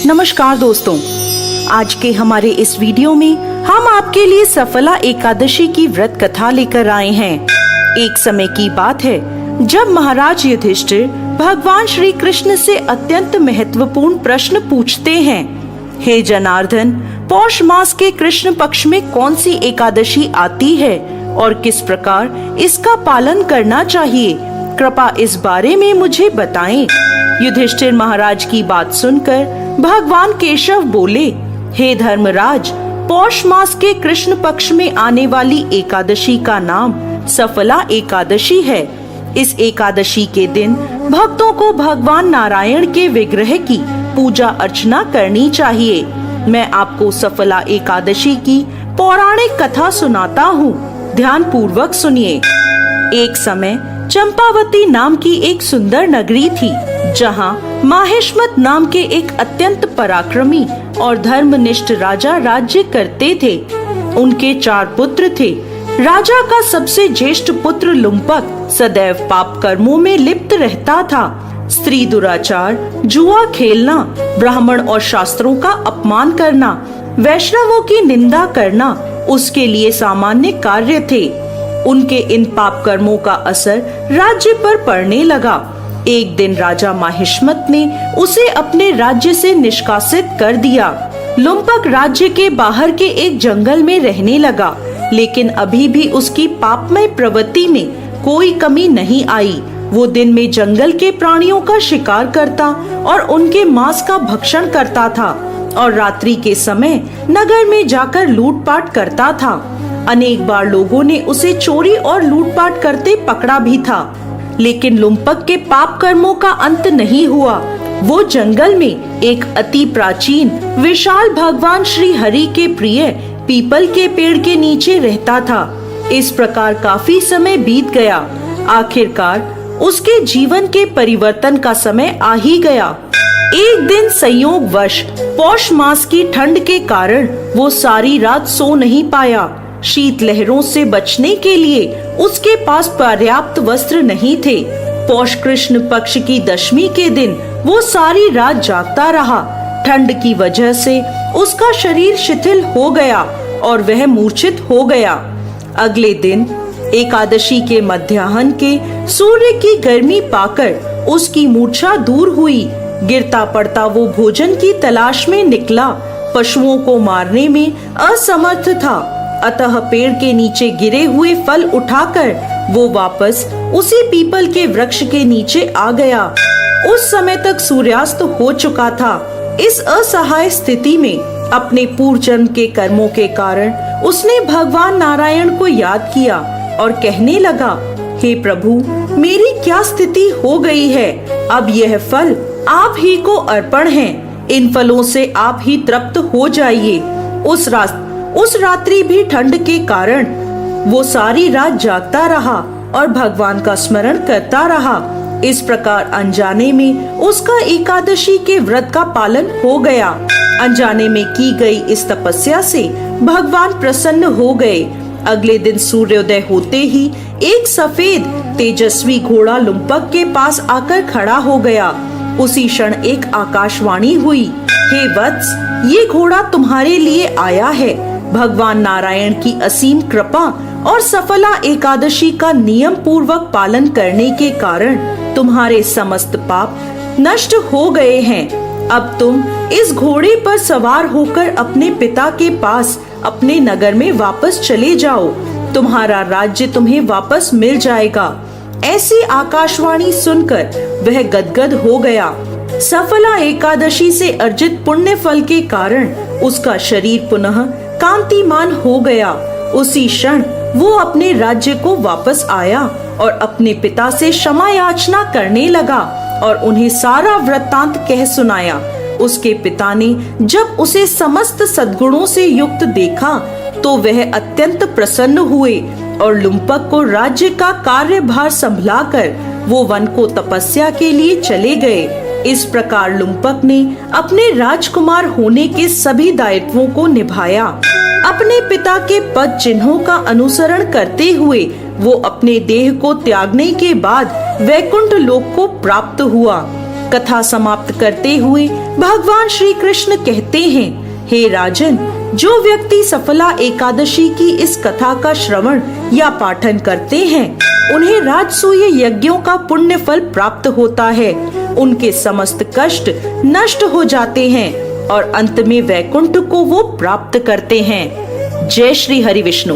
नमस्कार दोस्तों, आज के हमारे इस वीडियो में हम आपके लिए सफला एकादशी की व्रत कथा लेकर आए हैं। एक समय की बात है जब महाराज युधिष्ठिर भगवान श्री कृष्ण से अत्यंत महत्वपूर्ण प्रश्न पूछते हैं। हे जनार्दन, पौष मास के कृष्ण पक्ष में कौन सी एकादशी आती है और किस प्रकार इसका पालन करना चाहिए? कृपया इस बारे में मुझे बताएं। युधिष्ठिर महाराज की बात सुनकर भगवान केशव बोले, हे धर्मराज, पौष मास के कृष्ण पक्ष में आने वाली एकादशी का नाम सफला एकादशी है। इस एकादशी के दिन भक्तों को भगवान नारायण के विग्रह की पूजा अर्चना करनी चाहिए। मैं आपको सफला एकादशी की पौराणिक कथा सुनाता हूँ, ध्यान पूर्वक सुनिए। एक समय चंपावती नाम की एक सुंदर नगरी थी, जहाँ माहेश्मत नाम के एक अत्यंत पराक्रमी और धर्मनिष्ठ राजा राज्य करते थे। उनके 4 पुत्र थे। राजा का सबसे ज्येष्ठ पुत्र लुम्पक सदैव पाप कर्मों में लिप्त रहता था। स्त्री दुराचार, जुआ खेलना, ब्राह्मण और शास्त्रों का अपमान करना, वैष्णवों की निंदा करना उसके लिए सामान्य कार्य थे। उनके इन पाप कर्मों का असर राज्य पर पड़ने लगा। एक दिन राजा माहिष्मत ने उसे अपने राज्य से निष्कासित कर दिया। लुम्पक राज्य के बाहर के एक जंगल में रहने लगा, लेकिन अभी भी उसकी पापमय प्रवृत्ति में कोई कमी नहीं आई। वो दिन में जंगल के प्राणियों का शिकार करता और उनके मांस का भक्षण करता था, और रात्रि के समय नगर में जाकर लूटपाट करता था। अनेक बार लोगों ने उसे चोरी और लूटपाट करते पकड़ा भी था, लेकिन लुम्पक के पाप कर्मों का अंत नहीं हुआ। वो जंगल में एक अति प्राचीन विशाल भगवान श्री हरि के प्रिय पीपल के पेड़ के नीचे रहता था। इस प्रकार काफी समय बीत गया। आखिरकार उसके जीवन के परिवर्तन का समय आ ही गया। एक दिन संयोगवश पौष मास की ठंड के कारण वो सारी रात सो नहीं पाया। शीत लहरों से बचने के लिए उसके पास पर्याप्त वस्त्र नहीं थे। पौष कृष्ण पक्ष की दशमी के दिन वो सारी रात जागता रहा। ठंड की वजह से उसका शरीर शिथिल हो गया और वह मूर्छित हो गया। अगले दिन एकादशी के मध्याह्न के सूर्य की गर्मी पाकर उसकी मूर्छा दूर हुई। गिरता पड़ता वो भोजन की तलाश में निकला। पशुओं को मारने में असमर्थ था, अतः पेड़ के नीचे गिरे हुए फल उठाकर वो वापस उसी पीपल के वृक्ष के नीचे आ गया। उस समय तक सूर्यास्त हो चुका था। इस असहाय स्थिति में अपने पूर्व जन्म के कर्मों के कारण उसने भगवान नारायण को याद किया और कहने लगा, हे प्रभु, मेरी क्या स्थिति हो गई है। अब यह फल आप ही को अर्पण हैं। इन फलों से आप ही तृप्त हो जाइए। उस रात्रि भी ठंड के कारण वो सारी रात जागता रहा और भगवान का स्मरण करता रहा। इस प्रकार अनजाने में उसका एकादशी के व्रत का पालन हो गया। अनजाने में की गई इस तपस्या से भगवान प्रसन्न हो गए। अगले दिन सूर्योदय होते ही एक सफेद तेजस्वी घोड़ा लुम्पक के पास आकर खड़ा हो गया। उसी क्षण एक आकाशवाणी हुई, हे वत्स, ये घोड़ा तुम्हारे लिए आया है। भगवान नारायण की असीम कृपा और सफला एकादशी का नियम पूर्वक पालन करने के कारण तुम्हारे समस्त पाप नष्ट हो गए हैं। अब तुम इस घोड़े पर सवार होकर अपने पिता के पास अपने नगर में वापस चले जाओ। तुम्हारा राज्य तुम्हें वापस मिल जाएगा। ऐसी आकाशवाणी सुनकर वह गदगद हो गया। सफला एकादशी से अर्जित पुण्य फल के कारण उसका शरीर पुनः कांतिमान हो गया। उसी क्षण वो अपने राज्य को वापस आया और अपने पिता से क्षमा याचना करने लगा और उन्हें सारा वृत्तांत कह सुनाया। उसके पिता ने जब उसे समस्त सद्गुणों से युक्त देखा तो वह अत्यंत प्रसन्न हुए और लुम्पक को राज्य का कार्यभार संभलाकर वो वन को तपस्या के लिए चले गए। इस प्रकार लुम्पक ने अपने राजकुमार होने के सभी दायित्वों को निभाया। अपने पिता के पद चिन्हों का अनुसरण करते हुए वो अपने देह को त्यागने के बाद वैकुंठ लोक को प्राप्त हुआ। कथा समाप्त करते हुए भगवान श्री कृष्ण कहते हैं, हे राजन, जो व्यक्ति सफला एकादशी की इस कथा का श्रवण या पाठन करते हैं, उन्हें राजसूय यज्ञों का पुण्य फल प्राप्त होता है। उनके समस्त कष्ट नष्ट हो जाते हैं और अंत में वैकुंठ को वो प्राप्त करते हैं। जय श्री हरि विष्णु।